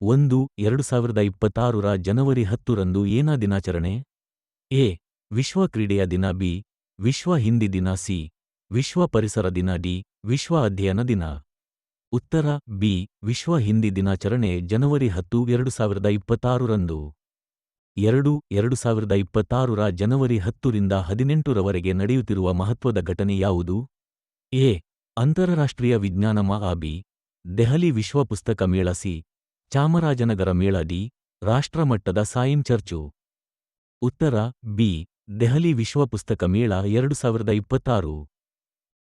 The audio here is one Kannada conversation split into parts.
1-2026 ರ ಜನವರಿ 10 ರಂದು ಏನಾ ದಿನಾಚರಣೆ? ಎ. ವಿಶ್ವ ಕ್ರೀಡೆಯ ದಿನ. ಬಿ. ವಿಶ್ವ ಹಿಂದಿ ದಿನ. ಸಿ. ವಿಶ್ವ ಪರಿಸರ ದಿನ. ಡಿ. ವಿಶ್ವ ಅಧ್ಯಯನ ದಿನ. ಉತ್ತರ ಬಿ. ವಿಶ್ವ ಹಿಂದಿ ದಿನಾಚರಣೆ ಜನವರಿ 10, 2026 ರಂದು. 2026 ರ ಜನವರಿ 10 ರಿಂದ 18 ರವರೆಗೆ ನಡೆಯುತ್ತಿರುವ ಮಹತ್ವದ ಘಟನೆ ಯಾವುದು? ಎ. ಅಂತಾರಾಷ್ಟ್ರೀಯ ವಿಜ್ಞಾನ ಮೇಳ. ಬಿ. ದೆಹಲಿ ವಿಶ್ವ ಪುಸ್ತಕ ಮೇಳ. ಸಿ. ಚಾಮರಾಜನಗರ ಮೇಳ. ಡಿ. ರಾಷ್ಟ್ರಮಟ್ಟದ ಸಾಯಿಂಗ್ ಚರ್ಚು. ಉತ್ತರ ಬಿ. ದೆಹಲಿ ವಿಶ್ವ ಪುಸ್ತಕ ಮೇಳ 2026.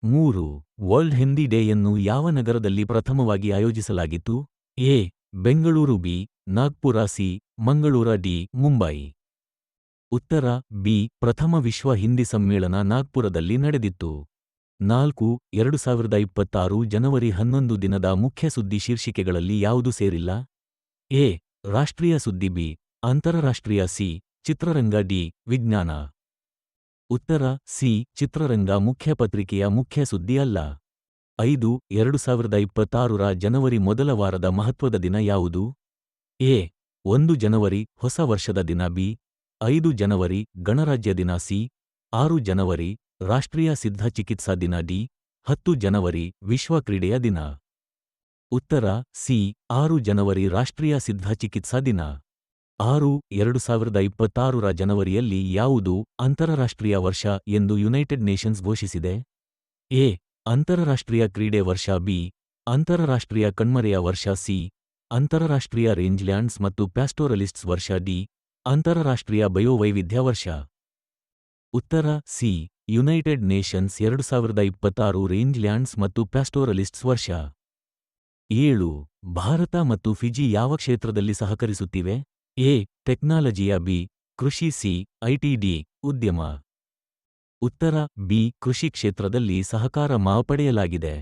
3. ವರ್ಲ್ಡ್ ಹಿಂದಿ ಡೇ ಯನ್ನು ಯಾವ ನಗರದಲ್ಲಿ ಪ್ರಥಮವಾಗಿ ಆಯೋಜಿಸಲಾಗಿತ್ತು? A. Bengaluru. B. Nagpur. C. Mangaluru. D. Mumbai. ಉತ್ತರ ಬಿ. ಪ್ರಥಮ ವಿಶ್ವ ಹಿಂದಿ ಸಮ್ಮೇಳನ ನಾಗ್ಪುರದಲ್ಲಿ ನಡೆದಿತ್ತು. 4. 2026 ಜನವರಿ 11 ದಿನದ ಮುಖ್ಯ ಸುದ್ದಿ ಶೀರ್ಷಿಕೆಗಳಲ್ಲಿ ಯಾವುದು ಸೇರಿಲ್ಲ? ಎ. ರಾಷ್ಟ್ರೀಯ ಸುದ್ದಿ. ಬಿ. ಅಂತಾರಾಷ್ಟ್ರೀಯ. ಸಿ. ಚಿತ್ರರಂಗ. ಡಿ. ವಿಜ್ಞಾನ. ಉತ್ತರ ಸಿ. ಚಿತ್ರರಂಗ ಮುಖ್ಯ ಪತ್ರಿಕೆಯ ಮುಖ್ಯ ಸುದ್ದಿ ಅಲ್ಲ. 5. 2026 ರ ಜನವರಿ ಮೊದಲ ವಾರದ ಮಹತ್ವದ ದಿನ ಯಾವುದು? ಎ. 1 ಜನವರಿ ಹೊಸ ವರ್ಷದ ದಿನ. ಬಿ. 5 ಜನವರಿ ಗಣರಾಜ್ಯ ದಿನ. ಸಿ. 6 ಜನವರಿ ರಾಷ್ಟ್ರೀಯ ಸಿದ್ಧ ಚಿಕಿತ್ಸಾ ದಿನ. ಡಿ. 10 ಜನವರಿ ವಿಶ್ವ ಕ್ರೀಡೆಯ ದಿನ. ಉತ್ತರ ಸಿ. 6 ಜನವರಿ ರಾಷ್ಟ್ರೀಯ ಸಿದ್ಧ ಚಿಕಿತ್ಸಾ ದಿನ. 6. 2026 ರ ಜನವರಿಯಲ್ಲಿ ಯಾವುದು ಅಂತಾರಾಷ್ಟ್ರೀಯ ವರ್ಷ ಎಂದು ಯುನೈಟೆಡ್ ನೇಷನ್ಸ್ ಘೋಷಿಸಿದೆ? ಎ. ಅಂತಾರಾಷ್ಟ್ರೀಯ ಕ್ರೀಡೆ ವರ್ಷ. ಬಿ. ಅಂತಾರಾಷ್ಟ್ರೀಯ ಕಣ್ಮರೆಯ ವರ್ಷ. ಸಿ. ಅಂತಾರಾಷ್ಟ್ರೀಯ ರೇಂಜ್ಲ್ಯಾಂಡ್ಸ್ ಮತ್ತು ಪ್ಯಾಸ್ಟೋರಲಿಸ್ಟ್ಸ್ ವರ್ಷ. ಡಿ. ಅಂತಾರಾಷ್ಟ್ರೀಯ ಬಯೋವೈವಿಧ್ಯ ವರ್ಷ. ಉತ್ತರ ಸಿ. ಯುನೈಟೆಡ್ ನೇಷನ್ಸ್ 2026 ರೇಂಜ್ಲ್ಯಾಂಡ್ಸ್ ಮತ್ತು ಪ್ಯಾಸ್ಟೋರಲಿಸ್ಟ್ಸ್ ವರ್ಷ. 7. ಭಾರತ ಮತ್ತು ಫಿಜಿ ಯಾವ ಕ್ಷೇತ್ರದಲ್ಲಿ ಸಹಕರಿಸುತ್ತಿವೆ? ಎ. ಟೆಕ್ನಾಲಜಿಯ. ಬಿ. ಕೃಷಿ. ಸಿ. ಐಟಿ. ಡಿ. ಉದ್ಯಮ. ಉತ್ತರ ಬಿ. ಕೃಷಿ ಕ್ಷೇತ್ರದಲ್ಲಿ ಸಹಕಾರ ಪಡೆಯಲಾಗಿದೆ.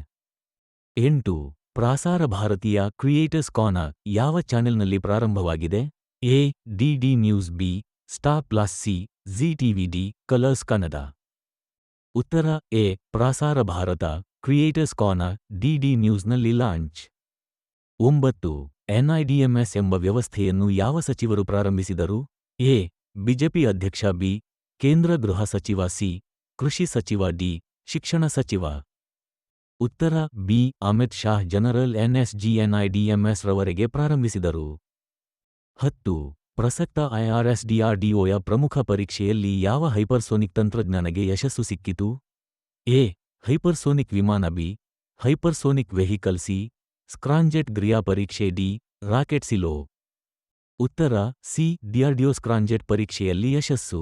8. ಪ್ರಸಾರ ಭಾರತೀಯ ಕ್ರಿಯೇಟರ್ಸ್ ಕಾರ್ನರ್ ಯಾವ ಚಾನೆಲ್ನಲ್ಲಿ ಪ್ರಾರಂಭವಾಗಿದೆ? A. DD news. B. Star plus. C. Zee TV. D. Colors Kannada. ಉತ್ತರ A. Prasar Bharat creators corner DD ನ್ಯೂಸ್ನಲ್ಲಿ ಲಾಂಚ್. 9. ಎನ್ಐಡಿಎಂಎಸ್ ಎಂಬ ವ್ಯವಸ್ಥೆಯನ್ನು ಯಾವ ಸಚಿವರು ಪ್ರಾರಂಭಿಸಿದರು? ಎ. ಬಿಜೆಪಿ ಅಧ್ಯಕ್ಷ. ಬಿ. ಕೇಂದ್ರ ಗೃಹ ಸಚಿವ. ಸಿ. ಕೃಷಿ ಸಚಿವ. ಡಿ. ಶಿಕ್ಷಣ ಸಚಿವ. ಉತ್ತರ ಬಿ. ಅಮಿತ್ ಶಾ ಜನರಲ್ ಎನ್ಎಸ್ಜಿಎನ್ಐಡಿಎಂಎಸ್ ರವರೆಗೆ ಪ್ರಾರಂಭಿಸಿದರು. 10. ಪ್ರಸಕ್ತ ಐಆರ್ಎಸ್ಡಿಆರ್ಡಿಒಯ ಪ್ರಮುಖ ಪರೀಕ್ಷೆಯಲ್ಲಿ ಯಾವ ಹೈಪರ್ಸೋನಿಕ್ ತಂತ್ರಜ್ಞಾನಗೆ ಯಶಸ್ಸು ಸಿಕ್ಕಿತು? ಎ. ಹೈಪರ್ಸೋನಿಕ್ ವಿಮಾನ. ಬಿ. Hypersonic vehicle. ಸಿ. ಸ್ಕ್ರಾಂಜೆಟ್ ಕ್ರಿಯಾ ಪರೀಕ್ಷೆ. ಡಿ. ರಾಕೆಟ್ ಸಿಲೋ. ಉತ್ತರ ಸಿ. ಡಿಆರ್ಡಿಒ ಸ್ಕ್ರಾಂಜೆಟ್ ಪರೀಕ್ಷೆಯಲ್ಲಿ ಯಶಸ್ಸು.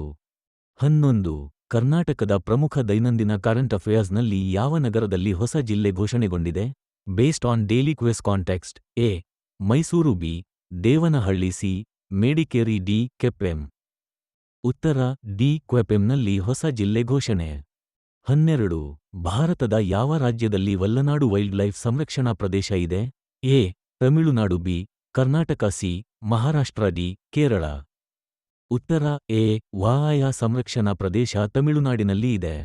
11. ಕರ್ನಾಟಕದ ಪ್ರಮುಖ ದೈನಂದಿನ ಕರೆಂಟ್ ಅಫೇರ್ಸ್ನಲ್ಲಿ ಯಾವ ನಗರದಲ್ಲಿ ಹೊಸ ಜಿಲ್ಲೆ ಘೋಷಣೆಗೊಂಡಿದೆ? Based on daily quiz context. A. Mysuru. B. Devanahalli. C. Madikeri. D. Quepem. ಉತ್ತರ ಡಿ. ಕ್ವೆಪ್ಪೆಂನಲ್ಲಿ ಹೊಸ ಜಿಲ್ಲೆ ಘೋಷಣೆ. 12. ಭಾರತದ ಯಾವ ರಾಜ್ಯದಲ್ಲಿ ವಲ್ಲನಾಡು ವೈಲ್ಡ್ ಲೈಫ್ ಸಂರಕ್ಷಣಾ ಪ್ರದೇಶ ಇದೆ? A. Tamil Nadu. B. Karnataka. C. Maharashtra. D. Kerala. ಉತ್ತರ ಎ. ವಾಯಾಯ ಸಂರಕ್ಷಣಾ ಪ್ರದೇಶ ತಮಿಳುನಾಡಿನಲ್ಲಿ ಇದೆ.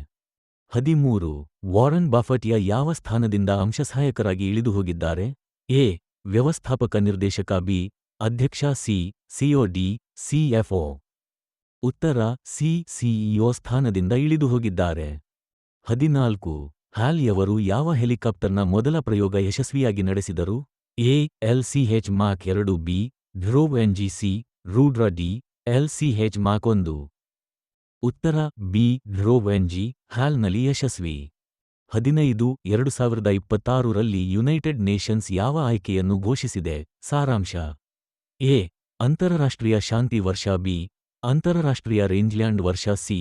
13. ವಾರನ್ ಬಫೆಟ್ ಯಾವ ಸ್ಥಾನದಿಂದ ಅಂಶಸಹಾಯಕರಾಗಿ ಇಳಿದು ಹೋಗಿದ್ದಾರೆ? ಎ. ವ್ಯವಸ್ಥಾಪಕ ನಿರ್ದೇಶಕ. ಬಿ. ಅಧ್ಯಕ್ಷ. ಸಿ. ಸಿಒ. ಡಿ. ಸಿಎಫ್ಒ. ಉತ್ತರ ಸಿ. ಸಿಇಒ ಸ್ಥಾನದಿಂದ ಇಳಿದು ಹೋಗಿದ್ದಾರೆ. 14. ಹ್ಯಾಲ್ ಯಾವ ಹೆಲಿಕಾಪ್ಟರ್ನ ಮೊದಲ ಪ್ರಯೋಗ ಯಶಸ್ವಿಯಾಗಿ ನಡೆಸಿದರು? A. LCH mark 2. B. Dhruv NG. C. Rudra. D. LCH mark 1. ಉತ್ತರ ಬಿ. ಧ್ರುವ್ ಎನ್ಜಿ ಹ್ಯಾಲ್ನಲ್ಲಿ ಯಶಸ್ವಿ. 15. 2026 ರಲ್ಲಿ ಯುನೈಟೆಡ್ ನೇಷನ್ಸ್ ಯಾವ ಆಯ್ಕೆಯನ್ನು ಘೋಷಿಸಿದೆ? ಸಾರಾಂಶ. ಎ. ಅಂತಾರಾಷ್ಟ್ರೀಯ ಶಾಂತಿ ವರ್ಷ. ಬಿ. ಅಂತಾರಾಷ್ಟ್ರೀಯ ರೇಂಜ್ಲ್ಯಾಂಡ್ ವರ್ಷ. ಸಿ.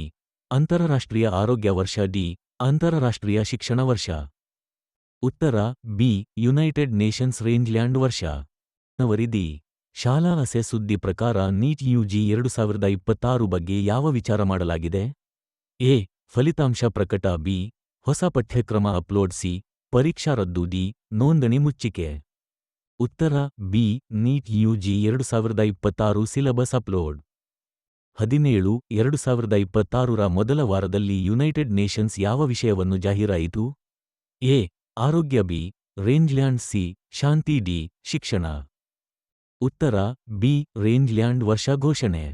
ಅಂತಾರಾಷ್ಟ್ರೀಯ ಆರೋಗ್ಯ ವರ್ಷ. ಡಿ. ಅಂತಾರಾಷ್ಟ್ರೀಯ ಶಿಕ್ಷಣ ವರ್ಷ. ಉತ್ತರ ಬಿ. ಯುನೈಟೆಡ್ ನೇಷನ್ಸ್ ರೇಂಜ್ಲ್ಯಾಂಡ್ ವರ್ಷ. ದಿ. ಶಾಲಾ ಅಸೆ ಸುದ್ದಿ ಪ್ರಕಾರ ನೀಟ್ ಯುಜಿ 2026 ಬಗ್ಗೆ ಯಾವ ವಿಚಾರ ಮಾಡಲಾಗಿದೆ? ಎ. ಫಲಿತಾಂಶ ಪ್ರಕಟ. ಬಿ. ಹೊಸ ಪಠ್ಯಕ್ರಮ ಅಪ್ಲೋಡ್. ಸಿ. ಪರೀಕ್ಷಾ ರದ್ದು. ಡಿ. ನೋಂದಣಿ ಮುಚ್ಚಿಕೆ. ಉತ್ತರ B. NEET UG 2026 syllabus upload. 17. 2026 ರ ಮೊದಲ ವಾರದಲ್ಲಿ ಯುನೈಟೆಡ್ ನೇಷನ್ಸ್ ಯಾವ ವಿಷಯವನ್ನು ಜಾಹೀರಾಯಿತು? ಎ. ಆರೋಗ್ಯ. ಬಿ. ರೇಂಜ್ಲ್ಯಾಂಡ್. ಸಿ. ಶಾಂತಿ. ಡಿ. ಶಿಕ್ಷಣ. ಉತ್ತರ ಬಿ ರೇಂಜ್ಲ್ಯಾಂಡ್ ವರ್ಷ ಘೋಷಣೆ.